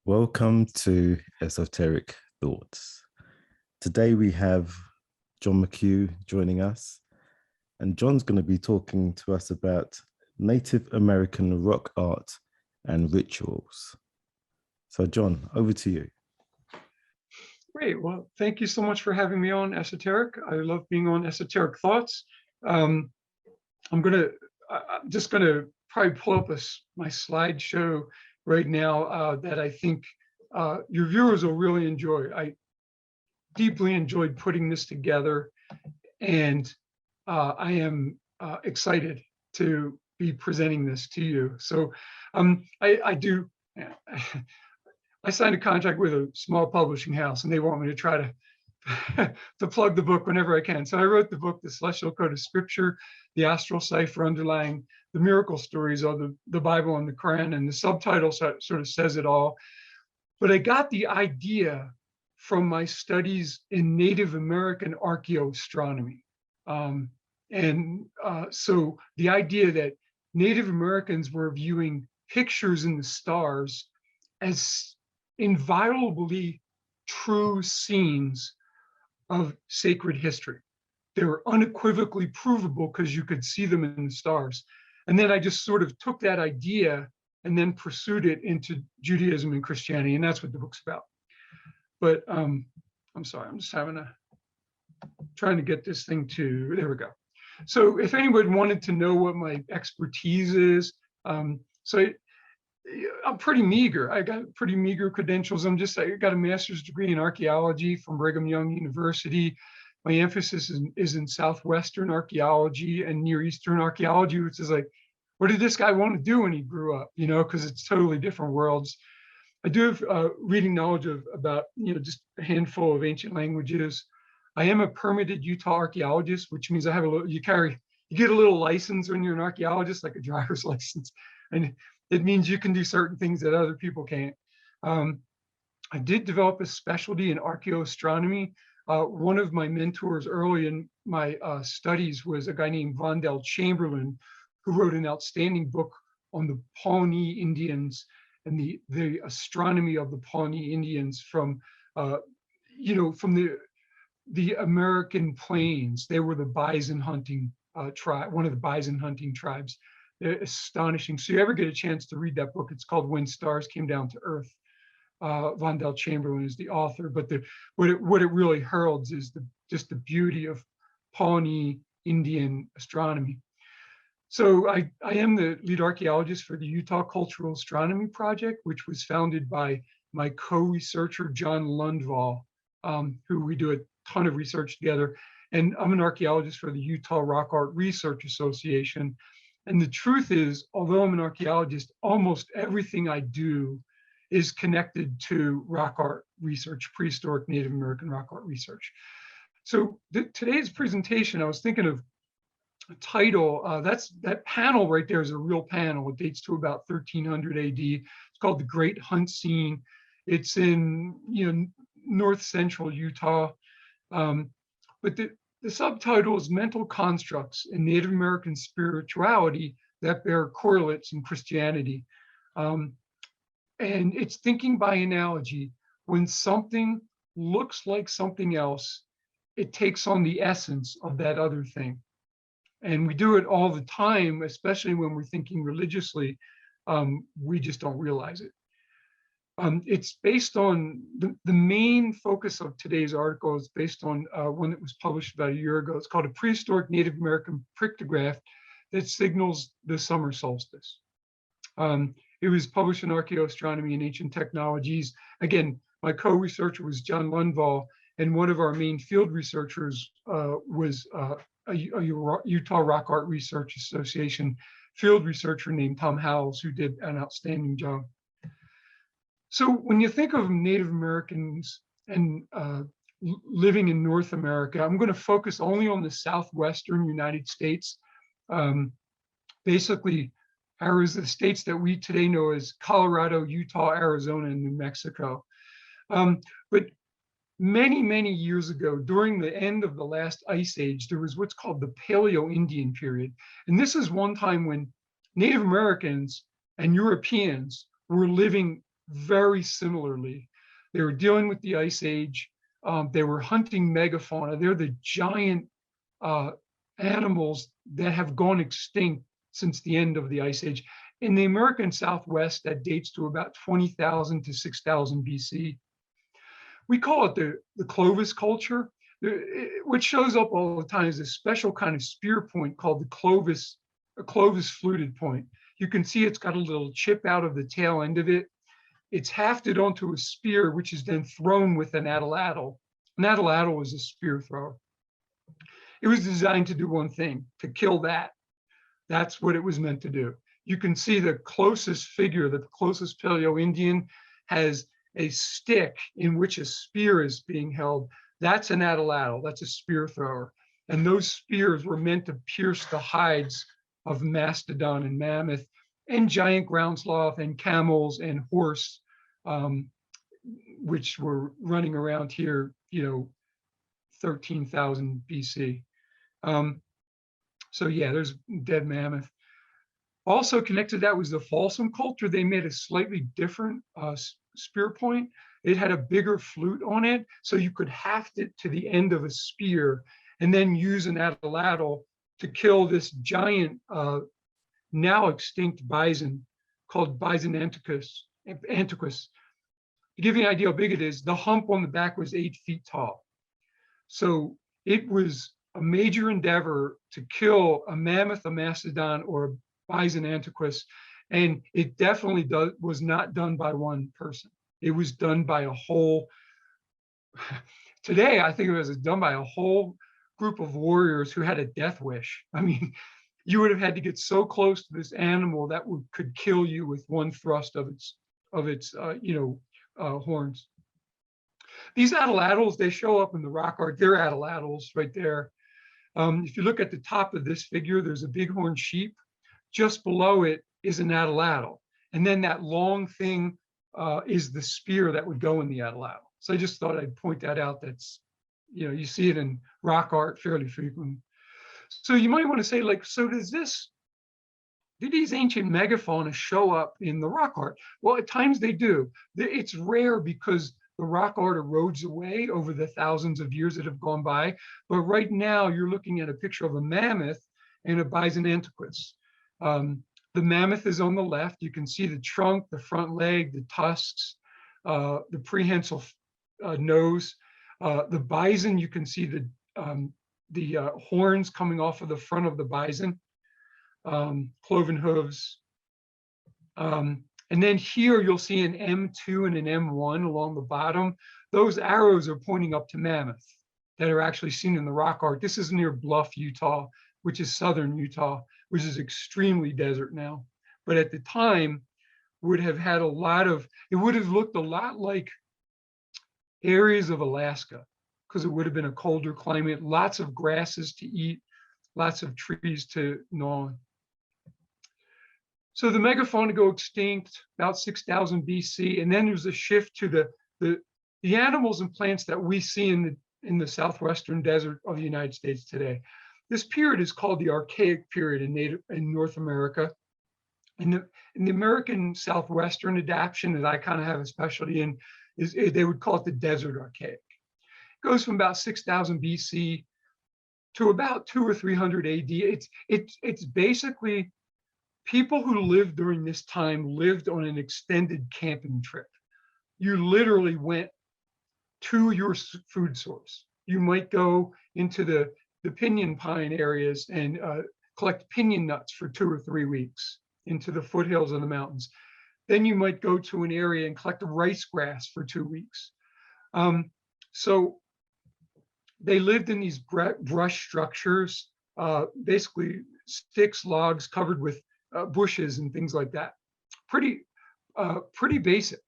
Welcome to Esoteric Thoughts. Today we have John McHugh joining us, and John's going to be talking to us about Native American rock art and rituals. So John, over to you. Great. Well, thank you so much for having me on Esoteric. I love being on Esoteric Thoughts. I'm just gonna probably pull up my slideshow right now that I think your viewers will really enjoy. I deeply enjoyed putting this together, and I am excited to be presenting this to you. So I signed a contract with a small publishing house, and they want me to try to to plug the book whenever I can. So I wrote the book, The Celestial Code of Scripture, the Astral Cipher Underlying the Miracle Stories of the Bible and the Quran, and the subtitle sort of says it all. But I got the idea from my studies in Native American archaeoastronomy. So the idea that Native Americans were viewing pictures in the stars as inviolably true scenes of sacred history. They were unequivocally provable because you could see them in the stars. And then I just sort of took that idea and then pursued it into Judaism and Christianity, and that's what the book's about. But I'm sorry, I'm just trying to get this thing to, there we go. So if anyone wanted to know what my expertise is, I'm pretty meager. I got pretty meager credentials. I got a master's degree in archaeology from Brigham Young University. My emphasis is in Southwestern archaeology and Near Eastern archaeology, which is like, what did this guy want to do when he grew up? You know, because it's totally different worlds. I do have reading knowledge about, just a handful of ancient languages. I am a permitted Utah archaeologist, which means I have you get a little license when you're an archaeologist, like a driver's license. And it means you can do certain things that other people can't. I did develop a specialty in archaeoastronomy. One of my mentors early in my studies was a guy named Vondel Chamberlain, who wrote an outstanding book on the Pawnee Indians and the astronomy of the Pawnee Indians from the American plains. They were the bison hunting tribe, one of the bison hunting tribes. They're astonishing. So you ever get a chance to read that book, it's called When Stars Came Down to Earth. Vondel Chamberlain is the author, but what it really heralds is just the beauty of Pawnee Indian astronomy. So I am the lead archaeologist for the Utah Cultural Astronomy Project, which was founded by my co-researcher, John Lundvall, who we do a ton of research together. And I'm an archaeologist for the Utah Rock Art Research Association. And the truth is, although I'm an archaeologist, almost everything I do is connected to rock art research, prehistoric Native American rock art research. So today's presentation, I was thinking of a title. That panel right there is a real panel. It dates to about 1300 AD. It's called The Great Hunt Scene. It's in north central Utah. But the subtitle is Mental Constructs in Native American Spirituality that Bear Correlates in Christianity. And it's thinking by analogy. When something looks like something else, it takes on the essence of that other thing. And we do it all the time, especially when we're thinking religiously. We just don't realize it. It's based on the main focus of today's article is based on one that was published about a year ago. It's called A Prehistoric Native American Pictograph that Signals the Summer Solstice. It was published in Archaeoastronomy and Ancient Technologies. Again, my co-researcher was John Lundvall, and one of our main field researchers was a Utah Rock Art Research Association field researcher named Tom Howells, who did an outstanding job. So when you think of Native Americans and living in North America, I'm going to focus only on the southwestern United States. Basically, the states that we today know as Colorado, Utah, Arizona, and New Mexico. But many, many years ago, during the end of the last ice age, there was what's called the Paleo-Indian period. And this is one time when Native Americans and Europeans were living very similarly. They were dealing with the Ice Age. They were hunting megafauna. They're the giant animals that have gone extinct since the end of the Ice Age. In the American Southwest, that dates to about 20,000 to 6,000 BC. We call it the Clovis culture, which shows up all the time as a special kind of spear point called a Clovis fluted point. You can see it's got a little chip out of the tail end of it. It's hafted onto a spear, which is then thrown with an atlatl. An atlatl is a spear thrower. It was designed to do one thing, to kill that. That's what it was meant to do. You can see the closest figure, the closest Paleo-Indian has a stick in which a spear is being held. That's an atlatl, that's a spear thrower. And those spears were meant to pierce the hides of mastodon and mammoth and giant ground sloth and camels and horse, which were running around here, 13,000 BC. So yeah, there's dead mammoth. Also connected to that was the Folsom culture. They made a slightly different spear point. It had a bigger flute on it, so you could haft it to the end of a spear and then use an atlatl to kill this giant, now extinct bison called Bison antiquus. To give you an idea how big it is, the hump on the back was 8 feet tall. So it was a major endeavor to kill a mammoth, a mastodon, or a Bison antiquus, and it definitely was not done by one person. It was done by a whole. Today, I think it was done by a whole group of warriors who had a death wish. I mean, you would have had to get so close to this animal that could kill you with one thrust of its horns. These atlatls, they show up in the rock art. They're atlatls right there. If you look at the top of this figure, there's a bighorn sheep. Just below it is an atlatl. And then that long thing is the spear that would go in the atlatl. So I just thought I'd point that out. That's, you see it in rock art fairly frequently. So you might want to say, like, so do these ancient megafauna show up in the rock art? Well, at times they do. It's rare because the rock art erodes away over the thousands of years that have gone by. But right now you're looking at a picture of a mammoth and a Bison antiquus. The mammoth is on the left. You can see the trunk, the front leg, the tusks, the prehensile nose. The bison, you can see the horns coming off of the front of the bison, cloven hooves. And then here you'll see an M2 and an M1 along the bottom. Those arrows are pointing up to mammoth that are actually seen in the rock art. This is near Bluff, Utah, which is southern Utah, which is extremely desert now. But at the time would have had it would have looked a lot like areas of Alaska, because it would have been a colder climate, lots of grasses to eat, lots of trees to gnaw on. So the megafauna go extinct about 6,000 BC, and then there's a shift to the animals and plants that we see in the southwestern desert of the United States today. This period is called the Archaic period in North America. In the American Southwestern adaptation that I kind of have a specialty in, they would call it the Desert Archaic. It goes from about 6,000 BC to about 200 or 300 AD. It's basically people who lived during this time lived on an extended camping trip. You literally went to your food source. You might go into the pinyon pine areas and collect pinyon nuts for 2 or 3 weeks into the foothills of the mountains. Then you might go to an area and collect rice grass for 2 weeks. So they lived in these brush structures, basically sticks, logs covered with bushes and things like that. Pretty basic.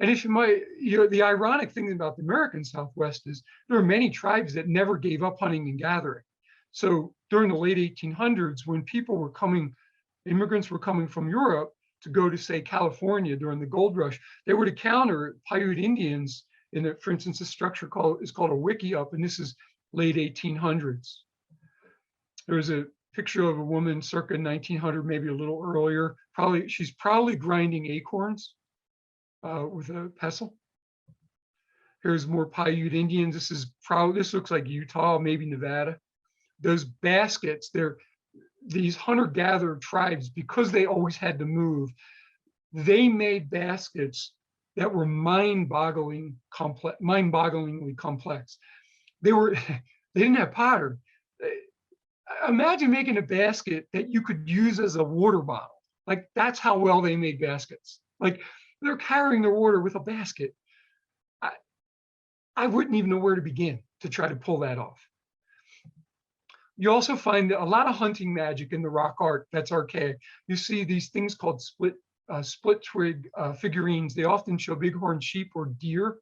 And if you might, the ironic thing about the American Southwest is there are many tribes that never gave up hunting and gathering. So during the late 1800s, when immigrants were coming from Europe to go to, say, California during the gold rush, they were to counter Paiute Indians for instance, a structure is called a wickiup, and this is late 1800s. There's a picture of a woman circa 1900, maybe a little earlier. She's probably grinding acorns. with a pestle. Here's more Paiute Indians. This looks like Utah, maybe Nevada. Those baskets, these hunter-gatherer tribes, because they always had to move, they made baskets that were mind-bogglingly complex. They didn't have powder. Imagine making a basket that you could use as a water bottle. Like, that's how well they made baskets. Like, they're carrying their water with a basket. I wouldn't even know where to begin to try to pull that off. You also find a lot of hunting magic in the rock art that's archaic. You see these things called split twig figurines. They often show bighorn sheep or deer.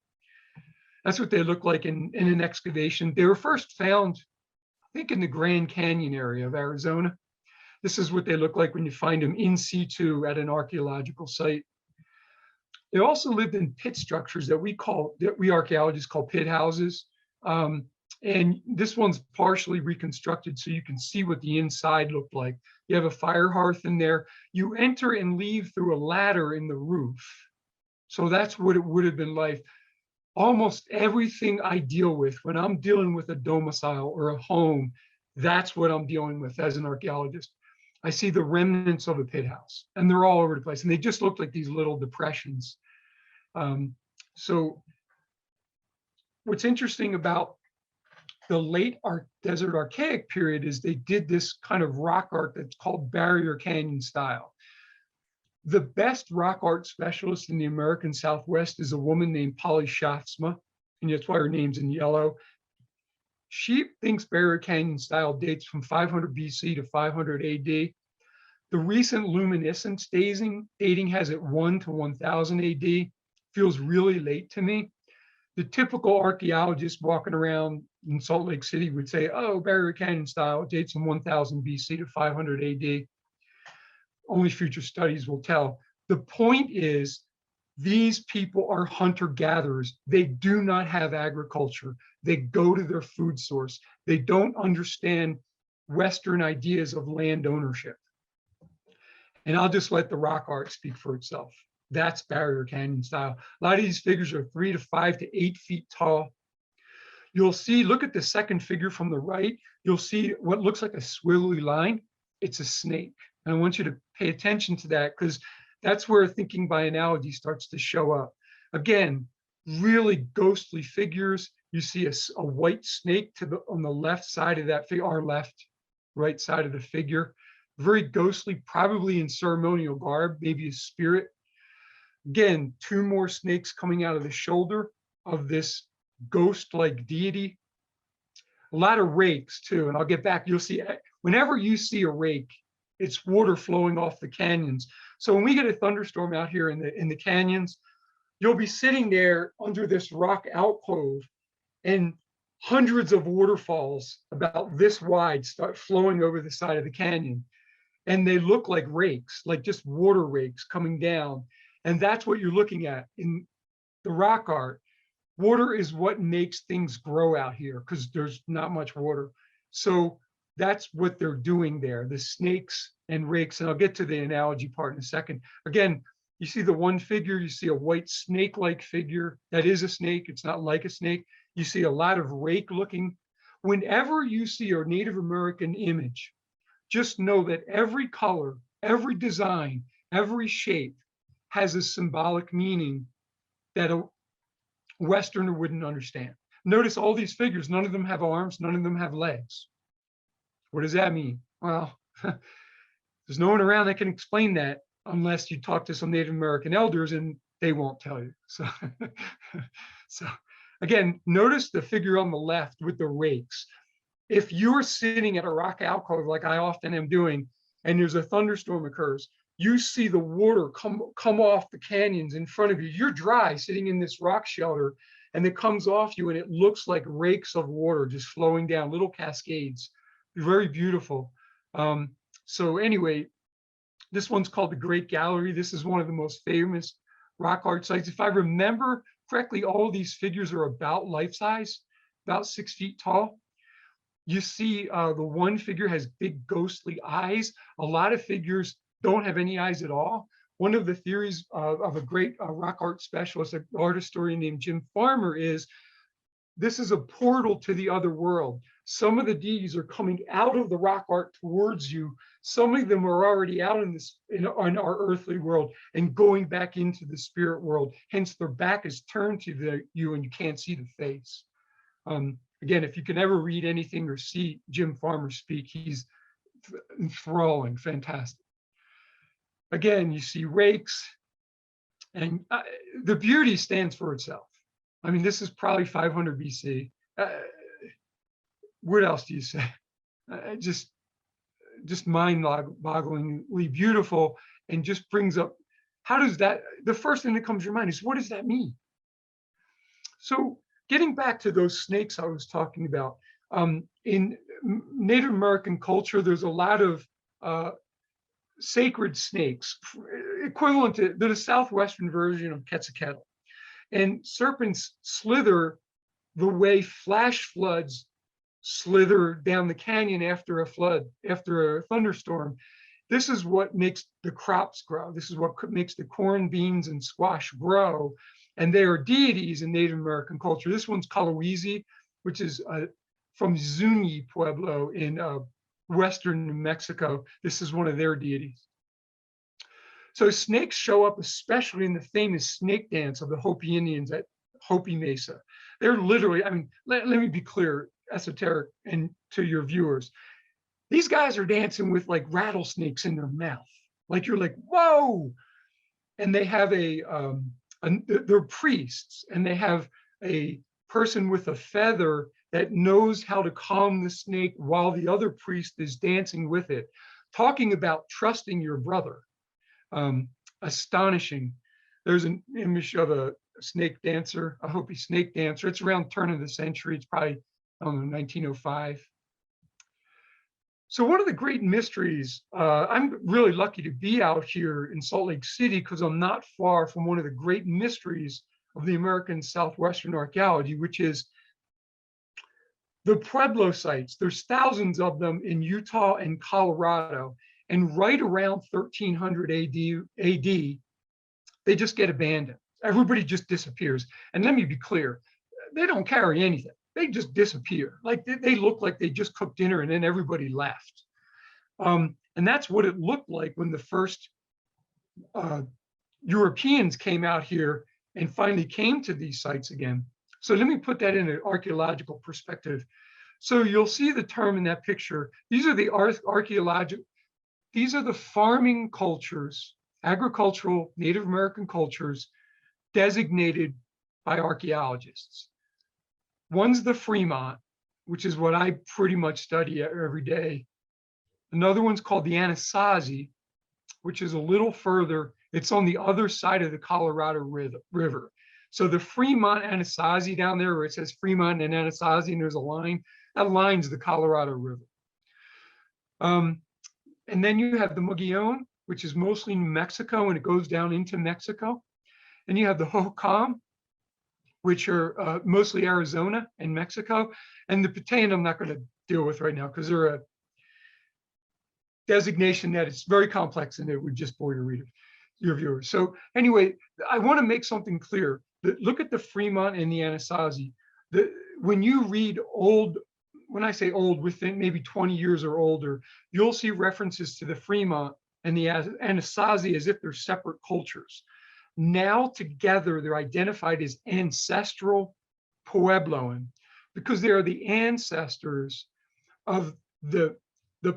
That's what they look like in an excavation. They were first found, I think, in the Grand Canyon area of Arizona. This is what they look like when you find them in situ at an archaeological site. They also lived in pit structures that we archaeologists call pit houses. And this one's partially reconstructed so you can see what the inside looked like. You have a fire hearth in there. You enter and leave through a ladder in the roof. So that's what it would have been like. Almost everything I deal with when I'm dealing with a domicile or a home, that's what I'm dealing with as an archaeologist. I see the remnants of a pit house, and they're all over the place, and they just look like these little depressions. So what's interesting about the late desert archaic period is they did this kind of rock art that's called barrier canyon style. The best rock art specialist in the American Southwest is a woman named Polly Schaafsma, and that's why her name's in yellow. She thinks barrier canyon style dates from 500 BC to 500 AD. The recent luminescence dating has it 1 to 1000 AD. Feels really late to me. The typical archaeologist walking around in Salt Lake City would say, oh, barrier canyon style dates from 1000 BC to 500 AD. Only future studies will tell. The point is, these people are hunter-gatherers. They do not have agriculture. They go to their food source. They don't understand Western ideas of land ownership. And I'll just let the rock art speak for itself. That's barrier canyon style. A lot of these figures are 3 to 5 to 8 feet tall. You'll see, look at the second figure from the right. You'll see what looks like a squiggly line. It's a snake. And I want you to pay attention to that, because that's where thinking by analogy starts to show up. Again, really ghostly figures. You see a white snake on the left side of that figure, our right side of the figure. Very ghostly, probably in ceremonial garb, maybe a spirit. Again, 2 more snakes coming out of the shoulder of this ghost-like deity. A lot of rakes too, and I'll get back. You'll see, whenever you see a rake, it's water flowing off the canyons. So when we get a thunderstorm out here in the canyons, you'll be sitting there under this rock alcove, and hundreds of waterfalls about this wide start flowing over the side of the canyon. And they look like rakes, like just water rakes coming down. And that's what you're looking at in the rock art. Water is what makes things grow out here, because there's not much water. So that's what they're doing there, the snakes and rakes. And I'll get to the analogy part in a second. Again, you see the one figure, you see a white snake-like figure. That is a snake, it's not like a snake. You see a lot of rake looking. Whenever you see a Native American image, just know that every color, every design, every shape has a symbolic meaning that a Westerner wouldn't understand. Notice all these figures, none of them have arms, none of them have legs. What does that mean? Well, there's no one around that can explain that unless you talk to some Native American elders, and they won't tell you. So again, notice the figure on the left with the rakes. If you're sitting at a rock alcove like I often am doing, and there's a thunderstorm occurs, you see the water come off the canyons in front of you. You're dry sitting in this rock shelter, and it comes off you, and it looks like rakes of water just flowing down, little cascades. Very beautiful. So anyway, this one's called the Great Gallery. This is one of the most famous rock art sites. If I remember correctly, all these figures are about life size, about 6 feet tall. You see the one figure has big ghostly eyes. A lot of figures don't have any eyes at all. one of the theories of a great rock art specialist, an art historian named Jim Farmer, is this is a portal to the other world. Some of the deities are coming out of the rock art towards you. Some of them are already out in our earthly world and going back into the spirit world. Hence, their back is turned to you and you can't see the face. Again, if you can ever read anything or see Jim Farmer speak, he's enthralling, fantastic. Again, you see rakes, and the beauty stands for itself. I mean, this is probably 500 BC. What else do you say? Just mind-bogglingly beautiful, and just brings up, how does that, the first thing that comes to your mind is, what does that mean? So getting back to those snakes I was talking about, in Native American culture, there's a lot of sacred snakes, equivalent to the southwestern version of Quetzalcoatl. And serpents slither the way flash floods slither down the canyon after a flood, after a thunderstorm. This is what makes the crops grow. This is what makes the corn, beans, and squash grow. And they are deities in Native American culture. This one's Kalowizi, which is from Zuni Pueblo in western New Mexico. This is one of their deities. So snakes show up especially in the famous snake dance of the Hopi Indians at Hopi Mesa. They're literally, I mean, let me be clear, esoteric, and to your viewers, these guys are dancing with like rattlesnakes in their mouth. Like you're like, whoa! And they have they're priests, and they have a person with a feather that knows how to calm the snake while the other priest is dancing with it. Talking about trusting your brother. Astonishing. There's an image of a snake dancer, a Hopi snake dancer. It's around turn of the century. It's probably, I don't know, 1905. So one of the great mysteries, I'm really lucky to be out here in Salt Lake City because I'm not far from one of the great mysteries of the American Southwestern archaeology, which is the Pueblo sites. There's thousands of them in Utah and Colorado. And right around 1300 AD, they just get abandoned. Everybody just disappears. And let me be clear, they don't carry anything. They just disappear. Like they look like they just cooked dinner and then everybody left. And that's what it looked like when the first Europeans came out here and finally came to these sites again. So let me put that in an archaeological perspective. So you'll see the term in that picture. These are the archaeological, these are the farming cultures, agricultural Native American cultures designated by archaeologists. One's the Fremont, which is what I pretty much study every day. Another one's called the Anasazi, which is a little further. It's on the other side of the Colorado River. So the Fremont Anasazi down there, where it says Fremont and Anasazi, and there's a line, that line's the Colorado River. And then you have the Mogollon, which is mostly New Mexico, and it goes down into Mexico. And you have the Hohokam, which are mostly Arizona and Mexico. And the Patayan I'm not going to deal with right now because they're a designation that is very complex and it would just bore your viewers. So anyway, I want to make something clear. Look at the Fremont and the Anasazi. When you read old, when I say old, within maybe 20 years or older, you'll see references to the Fremont and the Anasazi as if they're separate cultures. Now together, they're identified as ancestral Puebloan because they are the ancestors of the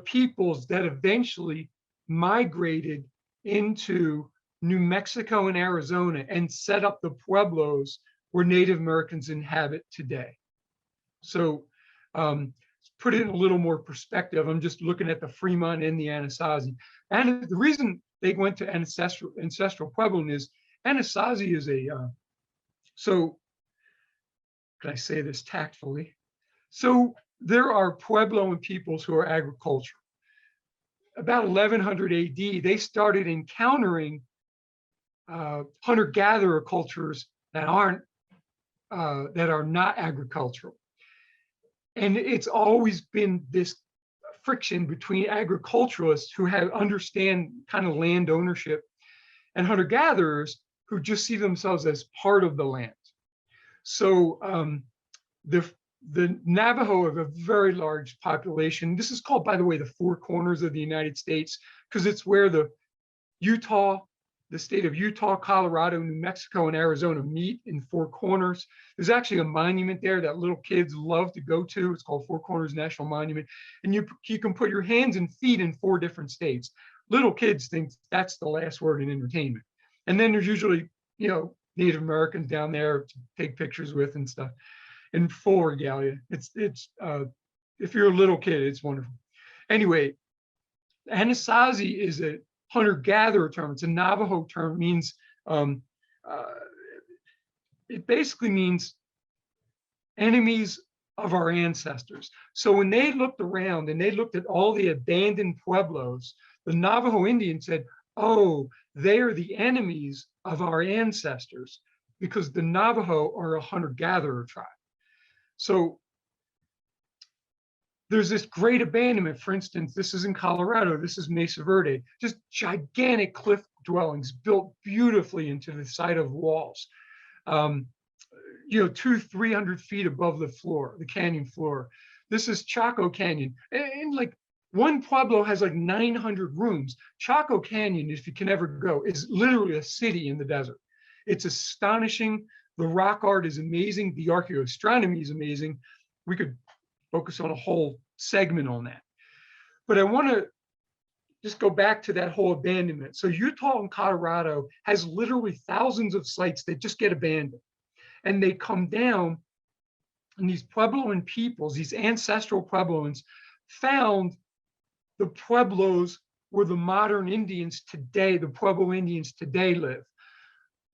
peoples that eventually migrated into New Mexico and Arizona and set up the Pueblos where Native Americans inhabit today. So put it in a little more perspective. I'm just looking at the Fremont and the Anasazi. And the reason they went to ancestral Puebloan is Anasazi is so can I say this tactfully? So there are Puebloan peoples who are agricultural. About 1100 AD, they started encountering hunter-gatherer cultures that are not agricultural. And it's always been this friction between agriculturalists who understand kind of land ownership and hunter-gatherers who just see themselves as part of the land. So the Navajo have a very large population. This is called, by the way, the Four Corners of the United States, because it's where the state of Utah, Colorado, New Mexico, and Arizona meet in Four Corners. There's actually a monument there that little kids love to go to. It's called Four Corners National Monument. And you can put your hands and feet in 4 different states. Little kids think that's the last word in entertainment. And then there's usually, Native Americans down there to take pictures with and stuff in full regalia. It's if you're a little kid, it's wonderful. Anyway, Anasazi is a hunter-gatherer term. It's a Navajo term. It means it basically means enemies of our ancestors. So when they looked around and they looked at all the abandoned pueblos, the Navajo Indians said, "Oh, they are the enemies of our ancestors," because the Navajo are a hunter-gatherer tribe. So there's this great abandonment. For instance, this is in Colorado. This is Mesa Verde, just gigantic cliff dwellings built beautifully into the side of walls, 200-300 feet above the floor, the canyon floor. This is Chaco Canyon. And like one pueblo has like 900 rooms. Chaco Canyon, if you can ever go, is literally a city in the desert. It's astonishing. The rock art is amazing. The archaeoastronomy is amazing. We could focus on a whole segment on that. But I want to just go back to that whole abandonment. So Utah and Colorado has literally thousands of sites that just get abandoned. And they come down, and these Puebloan peoples, these ancestral Puebloans, found the Pueblos where the modern Indians today, the Pueblo Indians today live.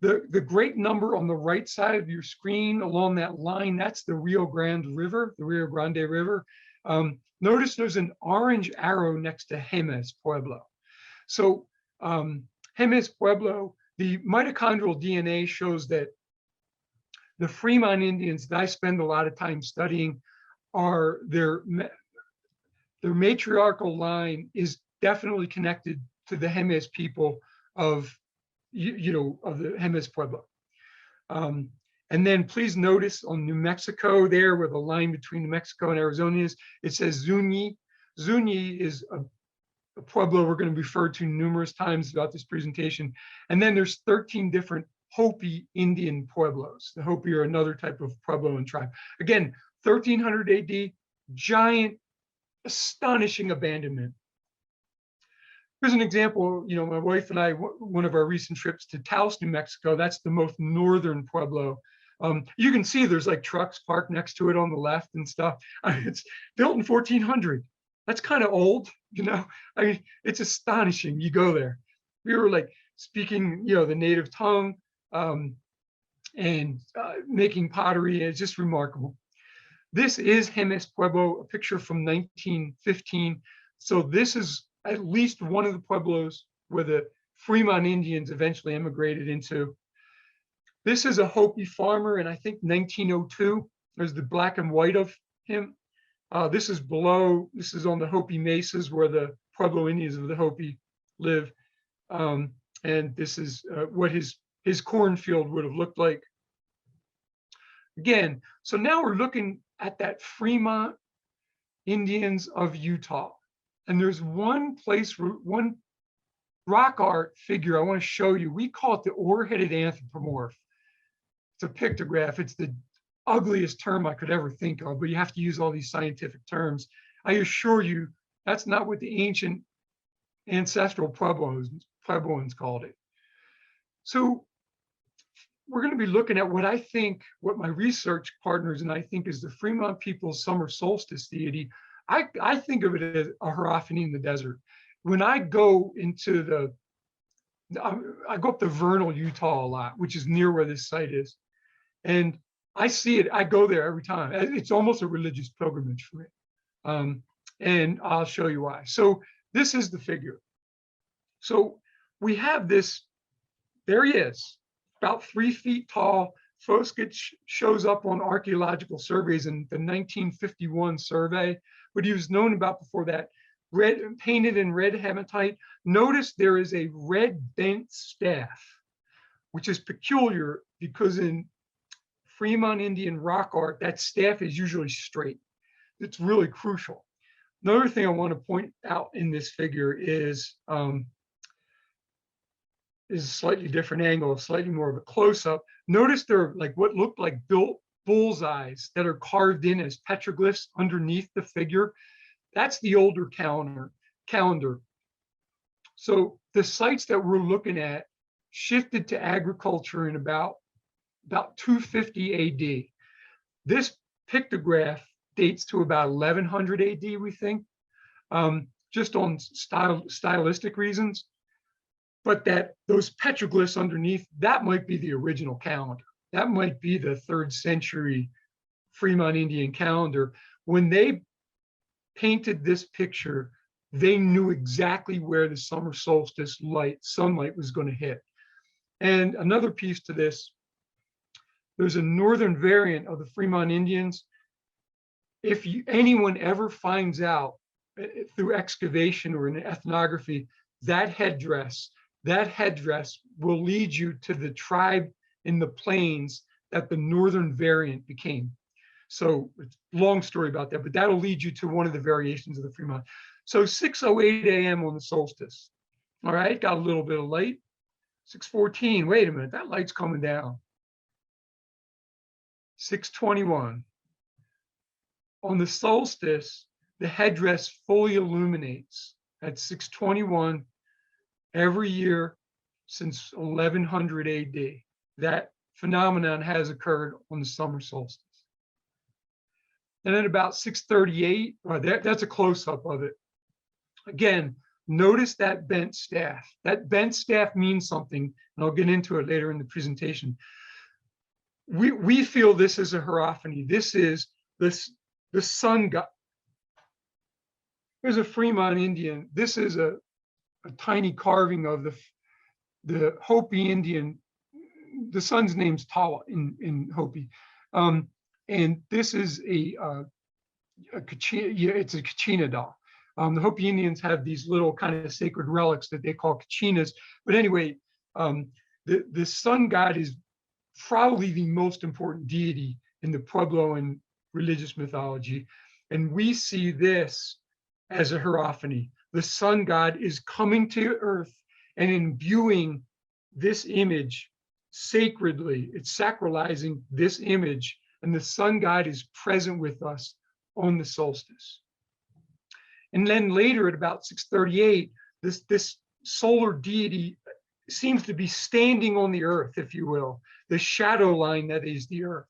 The great number on the right side of your screen along that line, that's the Rio Grande River, the Rio Grande River. Notice there's an orange arrow next to Jemez Pueblo. So Jemez Pueblo, the mitochondrial DNA shows that the Fremont Indians that I spend a lot of time studying are their matriarchal line is definitely connected to the Jemez people of of the Jemez Pueblo. And then please notice on New Mexico there where the line between New Mexico and Arizona is, it says Zuni. Zuni is a Pueblo we're going to refer to numerous times throughout this presentation. And then there's 13 different Hopi Indian Pueblos. The Hopi are another type of Puebloan tribe. Again, 1300 AD, giant, astonishing abandonment. Here's an example, my wife and I, one of our recent trips to Taos, New Mexico, that's the most northern Pueblo. You can see there's like trucks parked next to it on the left and stuff. It's built in 1400. That's kind of old, it's astonishing. You go there. We were like speaking, the native tongue and making pottery. It's just remarkable. This is Jemez Pueblo, a picture from 1915. So this is at least one of the Pueblos where the Fremont Indians eventually emigrated into. This is a Hopi farmer in, I think, 1902. There's the black and white of him. This is on the Hopi mesas where the Pueblo Indians of the Hopi live. And this is what his cornfield would have looked like. Again, so now we're looking at that Fremont Indians of Utah. And there's one rock art figure I want to show you. We call it the oar-headed anthropomorph. It's a pictograph. It's the ugliest term I could ever think of, but you have to use all these scientific terms. I assure you, that's not what the ancient ancestral Puebloans called it. So we're going to be looking at what my research partners and I think is the Fremont people's summer solstice deity. I think of it as a hierophany in the desert. When I go I go up to Vernal, Utah a lot, which is near where this site is. And I see it, I go there every time. It's almost a religious pilgrimage for me. And I'll show you why. So this is the figure. So we have this, there he is, about 3 feet tall. Foskett shows up on archaeological surveys in the 1951 survey, but he was known about before that. red, painted in red hematite. Notice there is a red bent staff, which is peculiar because in Fremont Indian rock art, that staff is usually straight. It's really crucial. Another thing I want to point out in this figure is a slightly different angle, slightly more of a close-up. Notice there are like what looked like built bullseyes that are carved in as petroglyphs underneath the figure. That's the older calendar. So the sites that we're looking at shifted to agriculture in about 250 AD. This pictograph dates to about 1100 AD, we think, just on stylistic reasons. But that those petroglyphs underneath, that might be the original calendar. That might be the 3rd century Fremont Indian calendar. When they painted this picture, they knew exactly where the summer solstice sunlight was going to hit. And another piece to this, there's a northern variant of the Fremont Indians. If anyone ever finds out through excavation or in ethnography, that headdress will lead you to the tribe in the plains that the northern variant became. So it's a long story about that, but that'll lead you to one of the variations of the Fremont. So 6:08 a.m. on the solstice. All right, got a little bit of light. 6:14, wait a minute, that light's coming down. 6:21. On the solstice, the headdress fully illuminates at 6:21 every year since 1100 AD. That phenomenon has occurred on the summer solstice. And at about 6:38, that's a close-up of it. Again, notice that bent staff. That bent staff means something, and I'll get into it later in the presentation. We feel this is a hierophany. This is the sun god. Here's a Fremont Indian. This is a tiny carving of the Hopi Indian. The sun's name's Tawa in Hopi. And this is it's a Kachina doll. The Hopi Indians have these little kind of sacred relics that they call Kachinas. But anyway, the sun god is probably the most important deity in the Puebloan religious mythology. And we see this as a hierophany. The sun god is coming to earth and imbuing this image sacredly. It's sacralizing this image, and the sun god is present with us on the solstice. And then later at about 6:38, this solar deity seems to be standing on the earth, if you will, the shadow line that is the earth.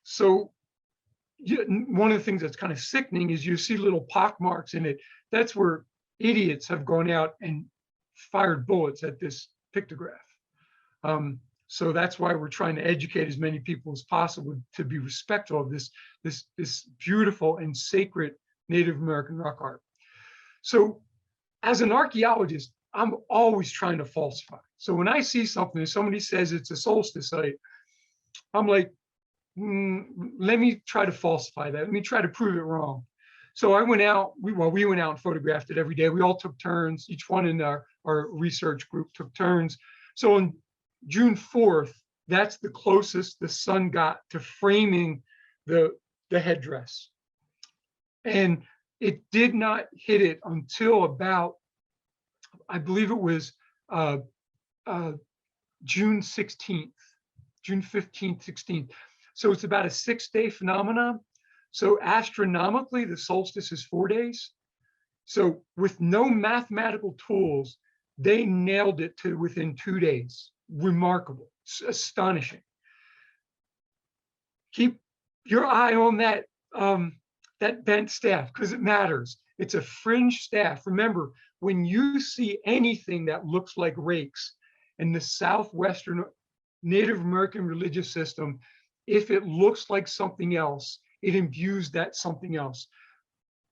So one of the things that's kind of sickening is you see little pock marks in it. That's where idiots have gone out and fired bullets at this pictograph. So that's why we're trying to educate as many people as possible to be respectful of this beautiful and sacred Native American rock art. So as an archaeologist, I'm always trying to falsify. So when I see something and somebody says it's a solstice site, I'm like, let me try to falsify that. Let me try to prove it wrong. So I went out, we went out and photographed it every day. We all took turns. Each one in our research group took turns. So on June 4th, that's the closest the sun got to framing the headdress. And it did not hit it until about, I believe it was June 16th, June 15th, 16th. So it's about a 6-day phenomenon. So astronomically, the solstice is 4 days. So with no mathematical tools, they nailed it to within 2 days. Remarkable, it's astonishing. Keep your eye on that, that bent staff, because it matters. It's a fringe staff. Remember, when you see anything that looks like rakes in the Southwestern Native American religious system, if it looks like something else, it imbues that something else.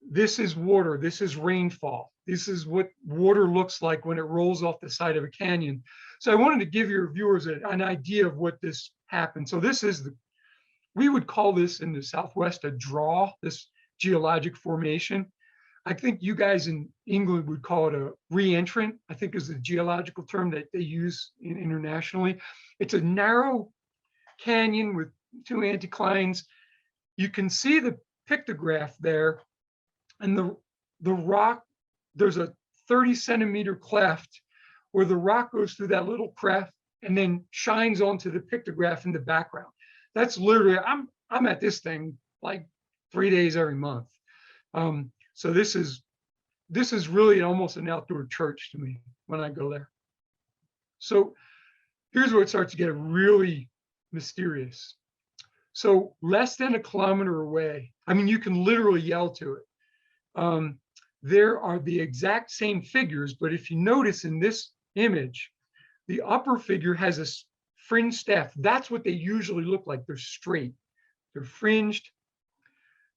This is water, this is rainfall. This is what water looks like when it rolls off the side of a canyon. So I wanted to give your viewers an idea of what this happened. So this is we would call this in the Southwest a draw, this geologic formation. I think you guys in England would call it a re-entrant, I think is the geological term that they use internationally. It's a narrow canyon with two anticlines. You can see the pictograph there, and the rock, there's a 30-centimeter cleft where the rock goes through that little cleft and then shines onto the pictograph in the background. That's literally, I'm at this thing like 3 days every month. So this is really almost an outdoor church to me when I go there. So here's where it starts to get really mysterious. So less than a kilometer away, I mean, you can literally yell to it. There are the exact same figures, but if you notice in this image, the upper figure has a fringed staff. That's what they usually look like. They're straight, they're fringed.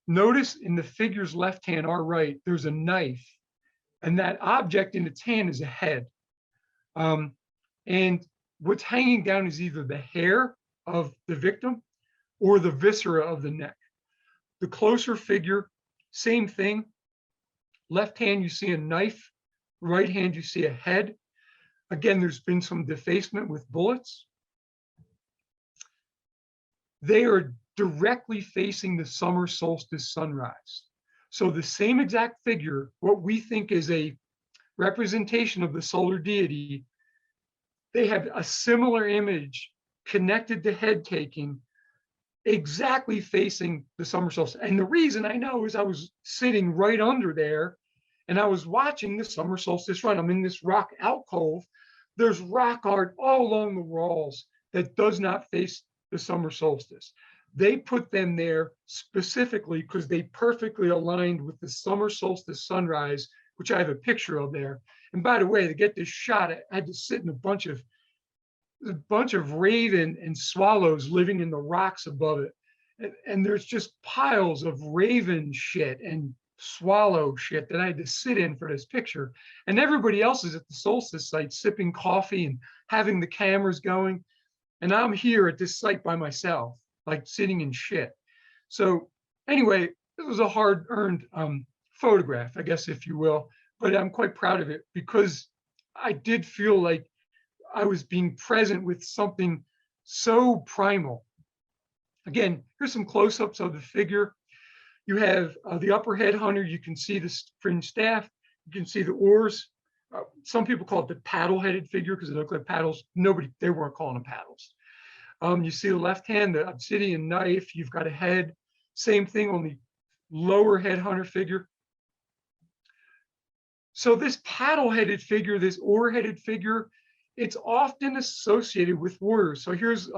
Notice in the figure's left hand, our right, there's a knife, and that object in its hand is a head. And what's hanging down is either the hair of the victim or the viscera of the neck. The closer figure, same thing. Left hand, you see a knife. Right hand, you see a head. Again, there's been some defacement with bullets. They are directly facing the summer solstice sunrise. So the same exact figure, what we think is a representation of the solar deity, they have a similar image connected to head taking, exactly facing the summer solstice. And the reason I know is I was sitting right under there and I was watching the summer solstice run. I'm in this rock alcove. There's rock art all along the walls that does not face the summer solstice. They put them there specifically because they perfectly aligned with the summer solstice sunrise, which I have a picture of there. And by the way, to get this shot, I had to sit in a bunch of raven and swallows living in the rocks above it. And there's just piles of raven shit and swallow shit that I had to sit in for this picture. And everybody else is at the solstice site sipping coffee and having the cameras going. And I'm here at this site by myself, like sitting in shit. So anyway, it was a hard-earned photograph, I guess, if you will, but I'm quite proud of it because I did feel like I was being present with something so primal. Again, here's some close-ups of the figure. You have the upper head hunter. You can see the fringed staff. You can see the oars. Some people call it the paddle-headed figure because they look like paddles. They weren't calling them paddles. You see the left hand, the obsidian knife. You've got a head. Same thing on the lower head hunter figure. So this paddle-headed figure, this oar-headed figure, it's often associated with warriors. So here's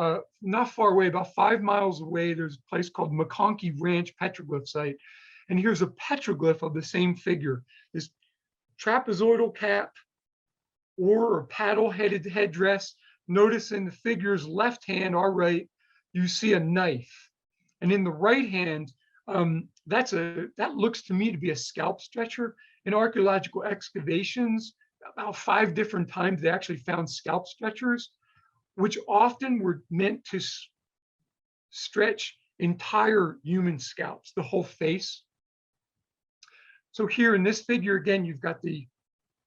not far away, about 5 miles away, there's a place called McConkey Ranch petroglyph site. And here's a petroglyph of the same figure. This trapezoidal cap or paddle-headed headdress. Notice in the figure's left hand, our right, you see a knife. And in the right hand, that looks to me to be a scalp stretcher. In archaeological excavations, about 5 different times, they actually found scalp stretchers, which often were meant to stretch entire human scalps, the whole face. So here in this figure, again, you've got the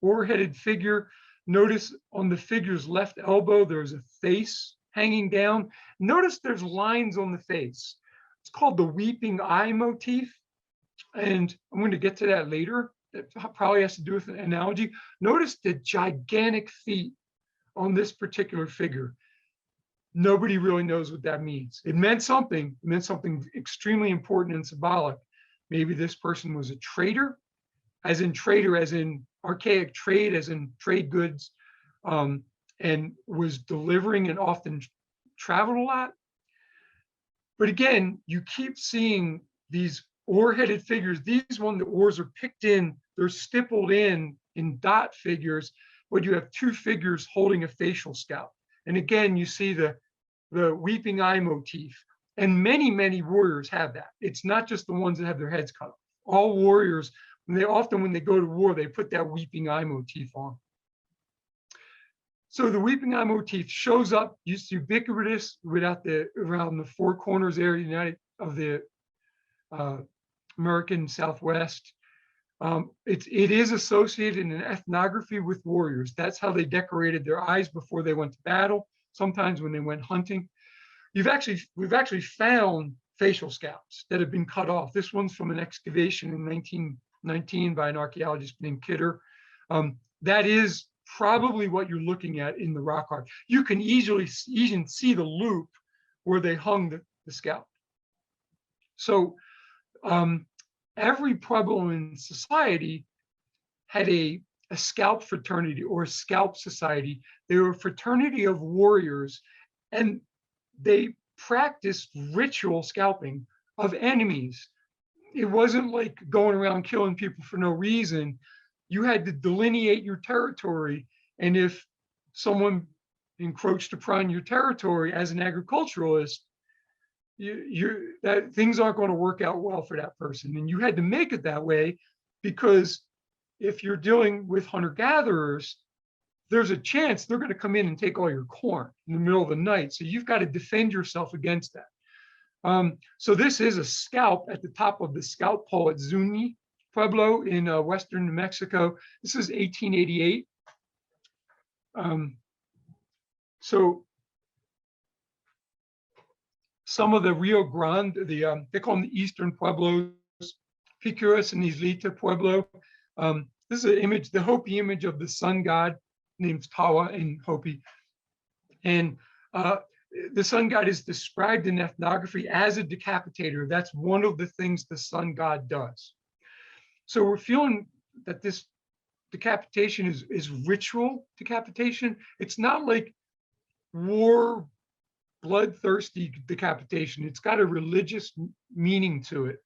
oar-headed figure. Notice on the figure's left elbow, there's a face hanging down. Notice there's lines on the face. It's called the weeping eye motif. And I'm going to get to that later. That probably has to do with an analogy. Notice the gigantic feet on this particular figure. Nobody really knows what that means. It meant something. It meant something extremely important and symbolic. Maybe this person was a trader, as in archaic trade, as in trade goods, and was delivering and often traveled a lot. But again, you keep seeing these oar-headed figures. These the oars are picked in, they're stippled in dot figures, but you have 2 figures holding a facial scalp. And again, you see the weeping eye motif. And many, many warriors have that. It's not just the ones that have their heads cut off. All warriors, when they go to war, they put that weeping eye motif on. So the weeping eye motif shows up, it's ubiquitous around the 4 corners area of the American Southwest. It is associated in ethnography with warriors. That's how they decorated their eyes before they went to battle. Sometimes when they went hunting. We've actually found facial scalps that have been cut off. This one's from an excavation in 1919 by an archaeologist named Kidder. That is probably what you're looking at in the rock art. You can easily even see the loop where they hung the scalp. So every Puebloan society had a scalp fraternity or a scalp society. They were a fraternity of warriors, and they practiced ritual scalping of enemies. It wasn't like going around killing people for no reason. You had to delineate your territory, and if someone encroached upon your territory as an agriculturalist, that things aren't going to work out well for that person. And you had to make it that way, because if you're dealing with hunter-gatherers, there's a chance they're going to come in and take all your corn in the middle of the night. So you've got to defend yourself against that. So this is a scalp at the top of the scalp pole at Zuni Pueblo in western New Mexico. This is 1888. So some of the Rio Grande, they call them the Eastern Pueblos, Picuras and Islita Pueblo. This is an image, the Hopi image of the sun god, named Tawa in Hopi. And the sun god is described in ethnography as a decapitator. That's one of the things the sun god does. So we're feeling that this decapitation is ritual decapitation. It's not like war, bloodthirsty decapitation. It's got a religious meaning to it.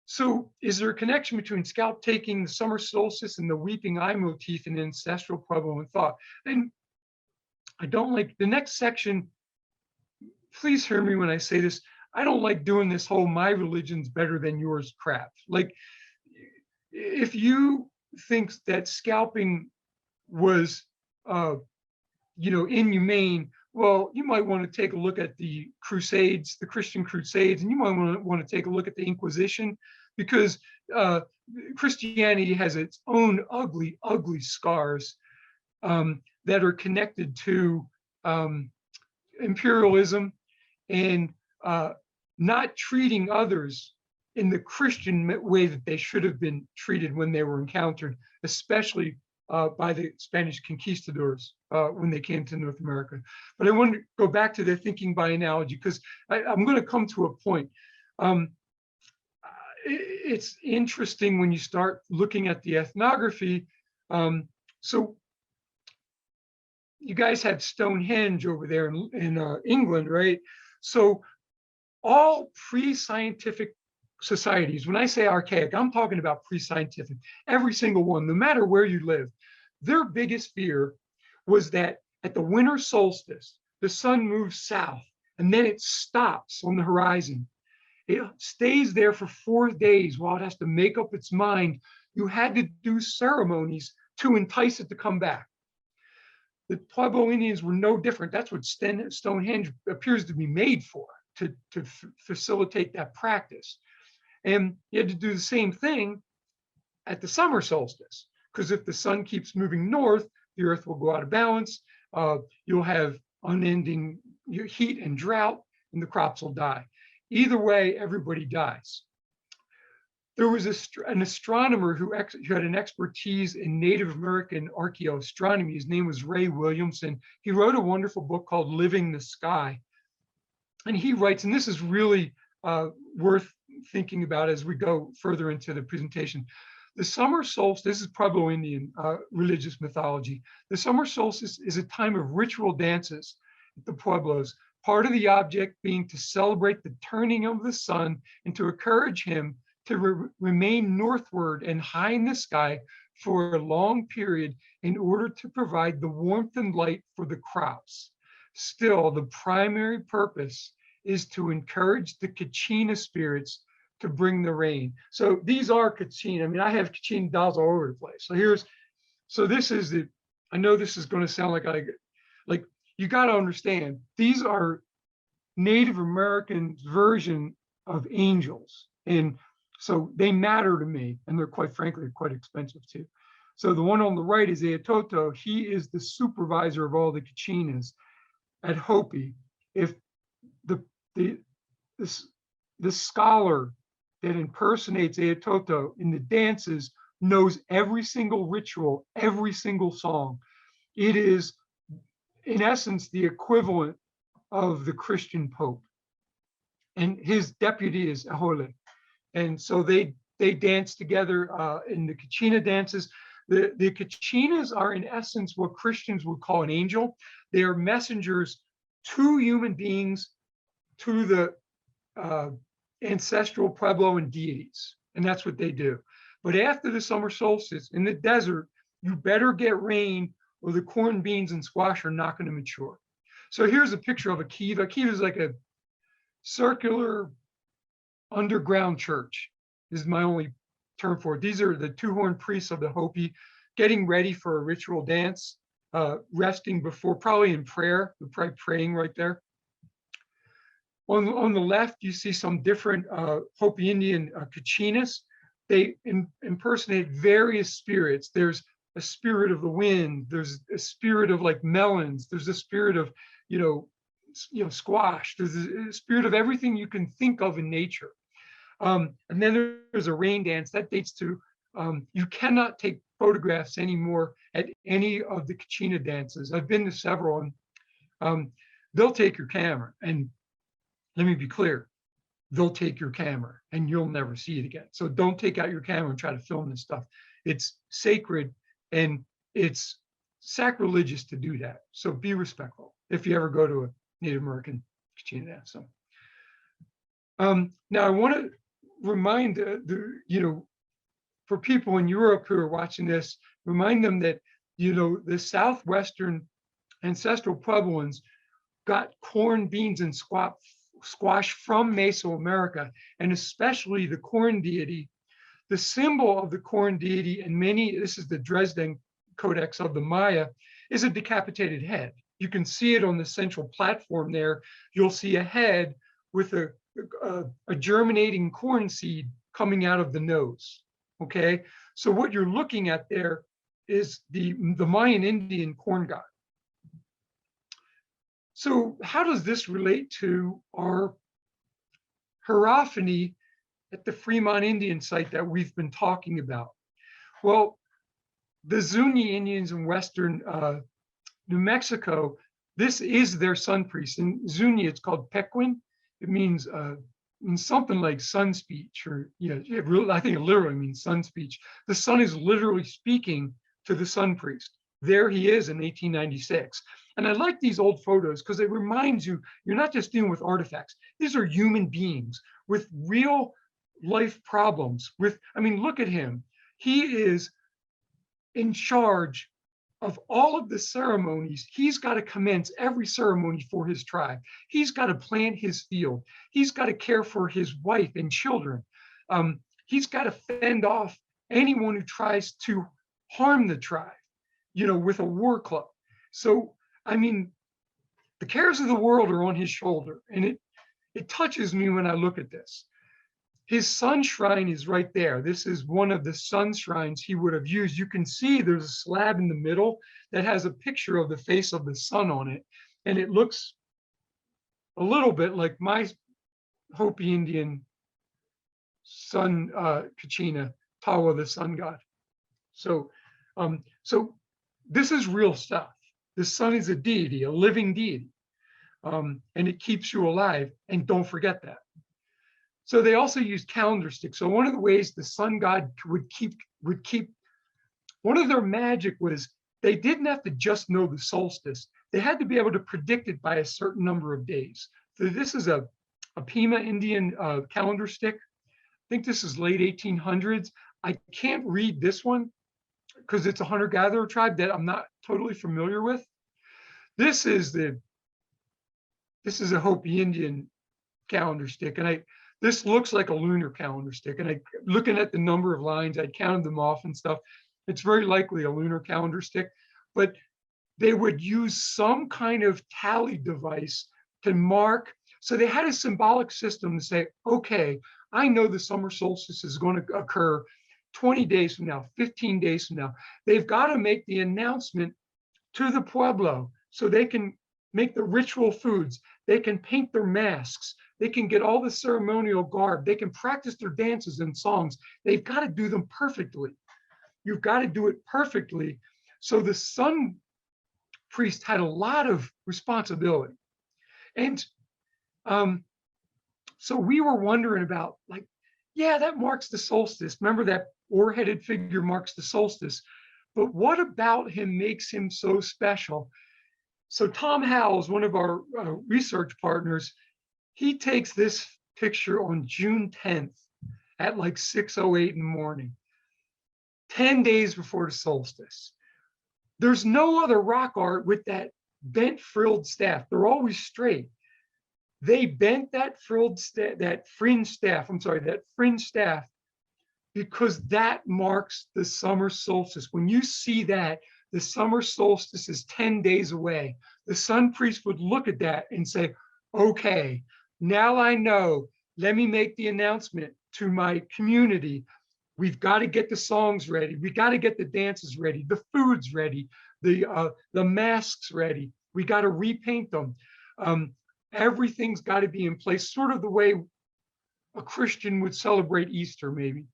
So is there a connection between scalp taking, the summer solstice, and the weeping eye motif in ancestral Puebloan thought? And I don't like the next section. Please hear me when I say this. I don't like doing this whole my religion's better than yours crap. Like, if you think that scalping was, inhumane, well, you might want to take a look at the Crusades, the Christian Crusades, and you might want to take a look at the Inquisition, because Christianity has its own ugly, ugly scars that are connected to imperialism and not treating others in the Christian way that they should have been treated when they were encountered, especially by the Spanish conquistadors when they came to North America. But I want to go back to the thinking by analogy, because I'm going to come to a point. It's interesting when you start looking at the ethnography. So you guys have Stonehenge over there in England, right? So all pre-scientific societies, when I say archaic, I'm talking about pre-scientific, every single one, no matter where you live, their biggest fear was that at the winter solstice, the sun moves south and then it stops on the horizon. It stays there for 4 days while it has to make up its mind. You had to do ceremonies to entice it to come back. The Pueblo Indians were no different. That's what Stonehenge appears to be made for, to facilitate that practice. And you had to do the same thing at the summer solstice, because if the sun keeps moving north, the earth will go out of balance. You'll have unending heat and drought, and the crops will die. Either way, everybody dies. There was an astronomer who had an expertise in Native American archaeoastronomy. His name was Ray Williamson. He wrote a wonderful book called Living the Sky. And he writes, and this is really worth thinking about as we go further into the presentation. The summer solstice, this is Pueblo Indian religious mythology. The summer solstice is a time of ritual dances at the Pueblos, part of the object being to celebrate the turning of the sun and to encourage him to remain northward and high in the sky for a long period in order to provide the warmth and light for the crops. Still, the primary purpose is to encourage the Kachina spirits to bring the rain. So these are Kachina. I mean, I have Kachina dolls all over the place. So this is the, I know this is going to sound like you got to understand, these are Native American version of angels. And So they matter to me, and they're quite frankly quite expensive too. So the one on the right is Eototo. He is the supervisor of all the Kachinas at Hopi. If the this scholar that impersonates Eototo in the dances knows every single ritual, every single song. It is, in essence, the equivalent of the Christian Pope. And his deputy is Ahole. And so they dance together in the Kachina dances. The Kachinas are, in essence, what Christians would call an angel. They are messengers to human beings, to the ancestral Pueblo and deities. And that's what they do. But after the summer solstice in the desert, you better get rain or the corn, beans, and squash are not going to mature. So here's a picture of a kiva. A kiva is like a circular underground church. This is my only term for it. These are the two-horned priests of the Hopi getting ready for a ritual dance, resting before, probably in prayer. They're probably praying right there. On the left, you see some different Hopi Indian Kachinas. They impersonate various spirits. There's a spirit of the wind. There's a spirit of like melons. There's a spirit of, squash. There's a spirit of everything you can think of in nature. And then there's a rain dance that dates to, you cannot take photographs anymore at any of the Kachina dances. I've been to several, and they'll take your camera. And let me be clear, they'll take your camera and you'll never see it again. So don't take out your camera and try to film this stuff. It's sacred and it's sacrilegious to do that. So be respectful if you ever go to a Native American Kachina dance. So, now I want to remind for people in Europe who are watching this, remind them that, the Southwestern ancestral Puebloans got corn, beans, and squash from Mesoamerica, and especially the corn deity. The symbol of the corn deity, and this is the Dresden Codex of the Maya, is a decapitated head. You can see it on the central platform there. You'll see a head with a germinating corn seed coming out of the nose. Okay, so what you're looking at there is the Mayan Indian corn god. So how does this relate to our hierophany at the Fremont Indian site that we've been talking about? Well, the Zuni Indians in Western New Mexico, this is their sun priest. In Zuni, it's called Pequin. It means something like sun speech, or I think it literally means sun speech. The sun is literally speaking to the sun priest. There he is in 1896. And I like these old photos because it reminds you, you're not just dealing with artifacts. These are human beings with real life problems. Look at him. He is in charge of all of the ceremonies. He's got to commence every ceremony for his tribe. He's got to plant his field. He's got to care for his wife and children. He's got to fend off anyone who tries to harm the tribe, with a war club. So, the cares of the world are on his shoulder, and it touches me when I look at this. His sun shrine is right there. This is one of the sun shrines he would have used. You can see there's a slab in the middle that has a picture of the face of the sun on it. And it looks a little bit like my Hopi Indian sun Kachina, Tawa, the sun god. So this is real stuff. The sun is a deity, a living deity. And it keeps you alive. And don't forget that. So they also used calendar sticks. So one of the ways the sun god would keep, one of their magic was they didn't have to just know the solstice. They had to be able to predict it by a certain number of days. So this is a Pima Indian calendar stick. I think this is late 1800s. I can't read this one because it's a hunter-gatherer tribe that I'm not totally familiar with. This is a Hopi Indian calendar stick, and this looks like a lunar calendar stick. And looking at the number of lines, I counted them off and stuff. It's very likely a lunar calendar stick, but they would use some kind of tally device to mark. So they had a symbolic system to say, okay, I know the summer solstice is going to occur 20 days from now, 15 days from now. They've got to make the announcement to the pueblo so they can make the ritual foods. They can paint their masks. They can get all the ceremonial garb. They can practice their dances and songs. They've got to do them perfectly. You've got to do it perfectly. So the sun priest had a lot of responsibility. And so we were wondering about, like, yeah, that marks the solstice. Remember that oar-headed figure marks the solstice. But what about him makes him so special? So Tom Howells, one of our research partners, he takes this picture on June 10th at like 6:08 in the morning, 10 days before the solstice. There's no other rock art with that bent frilled staff. They're always straight. They bent that that fringe staff because that marks the summer solstice. When you see that, the summer solstice is 10 days away. The sun priest would look at that and say, okay, now I know, let me make the announcement to my community. We've got to get the songs ready. We got to get the dances ready, the foods ready, the masks ready. We got to repaint them. Everything's got to be in place, sort of the way a Christian would celebrate Easter, maybe.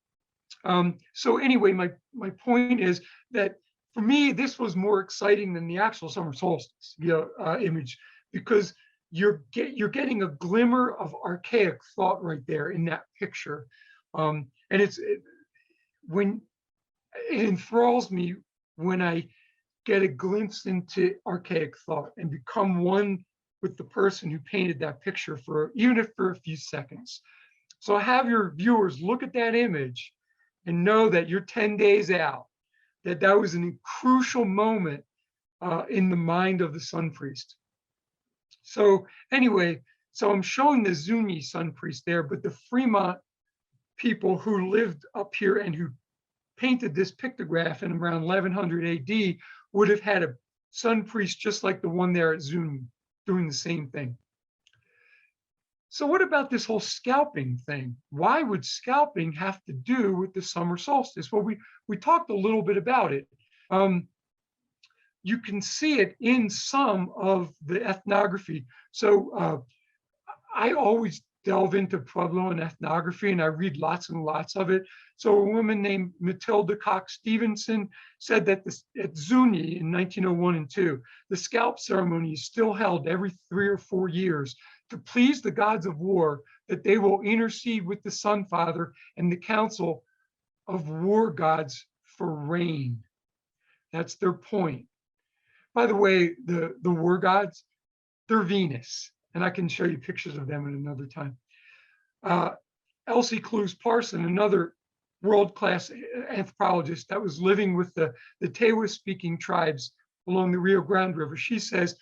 So anyway, my point is that for me, this was more exciting than the actual summer solstice image, because you're getting a glimmer of archaic thought right there in that picture. And it enthralls me when I get a glimpse into archaic thought and become one with the person who painted that picture, even if for a few seconds. So have your viewers look at that image and know that you're 10 days out, that was a crucial moment in the mind of the sun priest. So anyway, so I'm showing the Zuni sun priest there, but the Fremont people who lived up here and who painted this pictograph in around 1100 AD would have had a sun priest just like the one there at Zuni, doing the same thing. So what about this whole scalping thing? Why would scalping have to do with the summer solstice? Well, we talked a little bit about it. You can see it in some of the ethnography. So I always delve into Puebloan ethnography and I read lots and lots of it. So a woman named Matilda Cox Stevenson said that at Zuni in 1901 and 2, the scalp ceremony is still held every 3 or 4 years to please the gods of war, that they will intercede with the Sun Father and the Council of War Gods for rain. That's their point. By the way, the war gods, they're Venus, and I can show you pictures of them at another time. Elsie Clues Parson, another world-class anthropologist that was living with the Tewa-speaking tribes along the Rio Grande River, she says,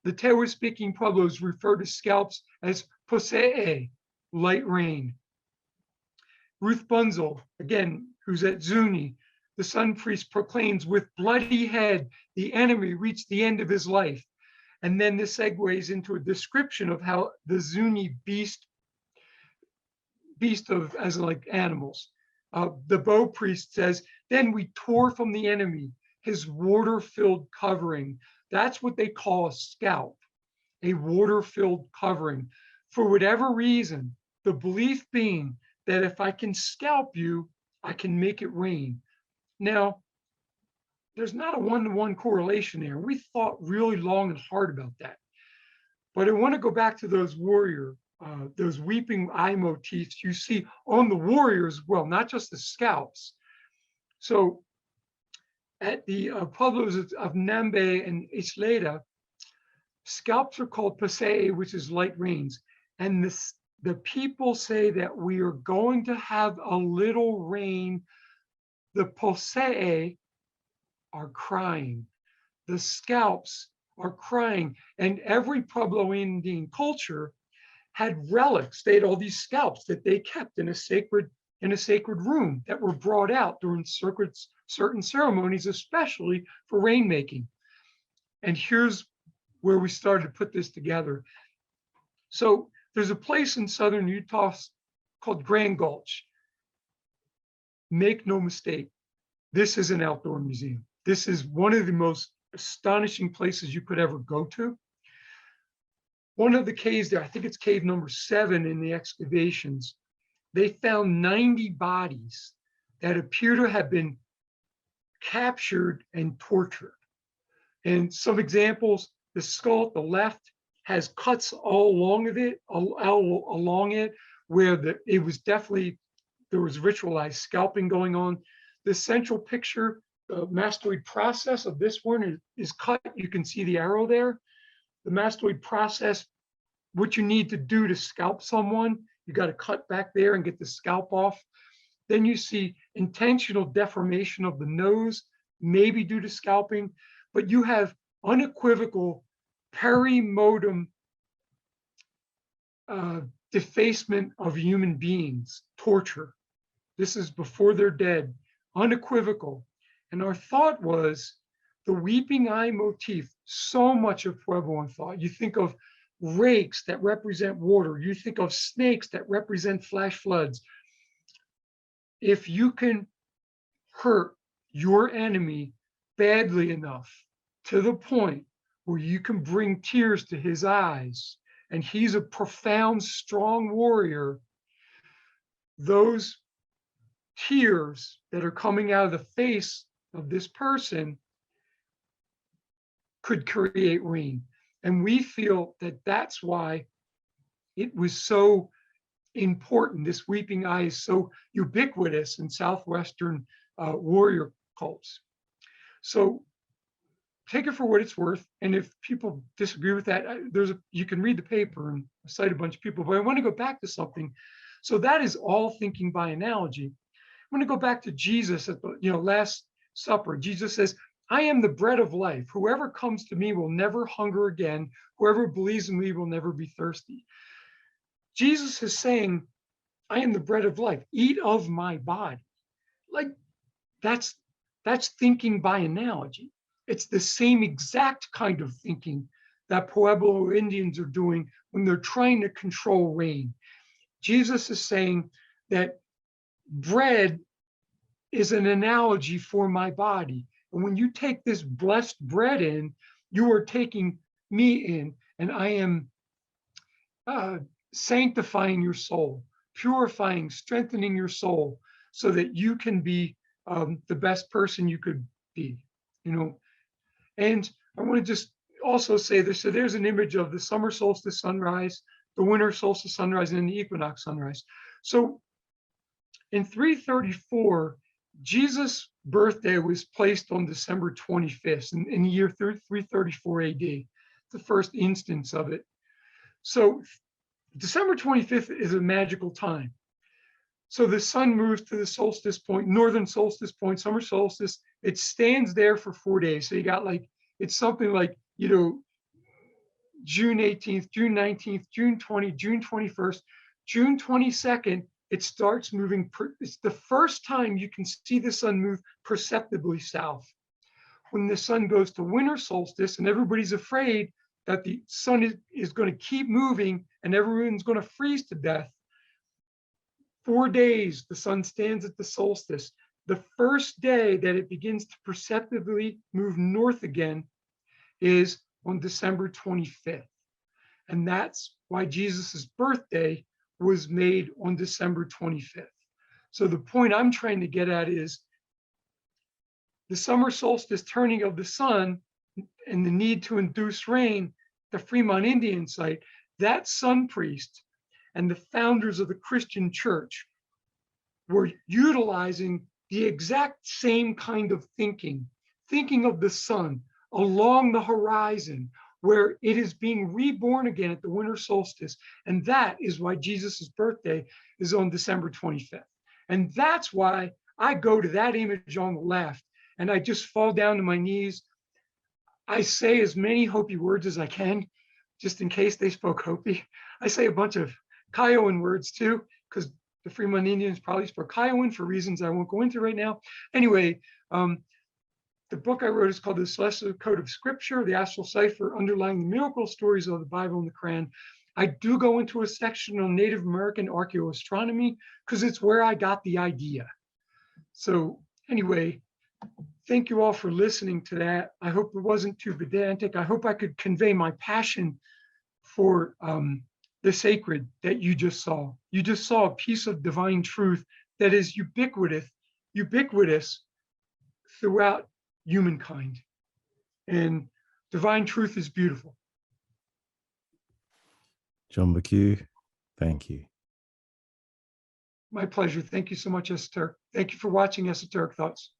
the Tewa-speaking Pueblos refer to scalps as posee, light rain. Ruth Bunzel, again, who's at Zuni, the sun priest proclaims, with bloody head, the enemy reached the end of his life. And then this segues into a description of how the Zuni beast of as like animals. The bow priest says, then we tore from the enemy his water-filled covering. That's what they call a scalp, a water-filled covering. For whatever reason, the belief being that if I can scalp you, I can make it rain. Now, there's not a one-to-one correlation there. We thought really long and hard about that. But I want to go back to those those weeping eye motifs you see on the warriors as well, not just the scalps. So at the pueblos of Nambe and Isleta, scalps are called pasei, which is light rains. And the people say that we are going to have a little rain. The posei are crying. The scalps are crying. And every Pueblo Indian culture had relics. They had all these scalps that they kept in a sacred room that were brought out during certain ceremonies, especially for rainmaking. And here's where we started to put this together. So there's a place in southern Utah called Grand Gulch. Make no mistake, this is an outdoor museum. This is one of the most astonishing places you could ever go to. One of the caves there, I think it's cave number 7 in the excavations, they found 90 bodies that appear to have been captured and tortured. And some examples, the skull at the left has cuts all along it, where it was definitely, there was ritualized scalping going on. The central picture, the mastoid process of this one is cut. You can see the arrow there. The mastoid process, what you need to do to scalp someone, you got to cut back there and get the scalp off. Then you see intentional deformation of the nose, maybe due to scalping, but you have unequivocal perimortem defacement of human beings, torture. This is before they're dead, unequivocal. And our thought was the weeping eye motif, so much of Puebloan thought. You think of rakes that represent water. You think of snakes that represent flash floods. If you can hurt your enemy badly enough to the point where you can bring tears to his eyes, and he's a profound, strong warrior, those tears that are coming out of the face of this person could create rain. And we feel that that's why it was so important. This weeping eye is so ubiquitous in Southwestern warrior cults. So take it for what it's worth. And if people disagree with that, you can read the paper and cite a bunch of people, but I want to go back to something. So that is all thinking by analogy. I'm going to go back to Jesus at the Last Supper. Jesus says, I am the bread of life. Whoever comes to me will never hunger again. Whoever believes in me will never be thirsty. Jesus is saying, I am the bread of life. Eat of my body. Like that's thinking by analogy. It's the same exact kind of thinking that Pueblo Indians are doing when they're trying to control rain. Jesus is saying that bread is an analogy for my body. And when you take this blessed bread in, you are taking me in, and I am sanctifying your soul, purifying, strengthening your soul so that you can be the best person you could be, And I want to just also say this. So there's an image of the summer solstice sunrise, the winter solstice sunrise, and the equinox sunrise. So in 334, Jesus' birthday was placed on December 25th in the year 334 AD, the first instance of it. So December 25th is a magical time. So the sun moves to the solstice point, northern solstice point, summer solstice. It stands there for 4 days. So you got it's something like, June 18th, June 19th, June 20th, June 21st, June 22nd, it starts moving. It's the first time you can see the sun move perceptibly south. When the sun goes to winter solstice and everybody's afraid that the sun is going to keep moving and everyone's going to freeze to death, 4 days, the sun stands at the solstice. The first day that it begins to perceptibly move north again is on December 25th. And that's why Jesus's birthday was made on December 25th. So the point I'm trying to get at is the summer solstice turning of the sun and the need to induce rain, the Fremont Indian site, that sun priest and the founders of the Christian church were utilizing the exact same kind of thinking of the sun along the horizon, where it is being reborn again at the winter solstice. And that is why Jesus's birthday is on December 25th. And that's why I go to that image on the left and I just fall down to my knees. I say as many Hopi words as I can, just in case they spoke Hopi. I say a bunch of Kiowan words too, because the Fremont Indians probably spoke Kiowan for reasons I won't go into right now. Anyway, the book I wrote is called The Celestial Code of Scripture, the Astral Cipher Underlying the Miracle Stories of the Bible and the Quran. I do go into a section on Native American archaeoastronomy because it's where I got the idea. So anyway, thank you all for listening to that. I hope it wasn't too pedantic. I hope I could convey my passion for the sacred that you just saw. You just saw a piece of divine truth that is ubiquitous throughout humankind. And divine truth is beautiful. John McHugh, thank you. My pleasure. Thank you so much, Esther. Thank you for watching Esoteric Thoughts.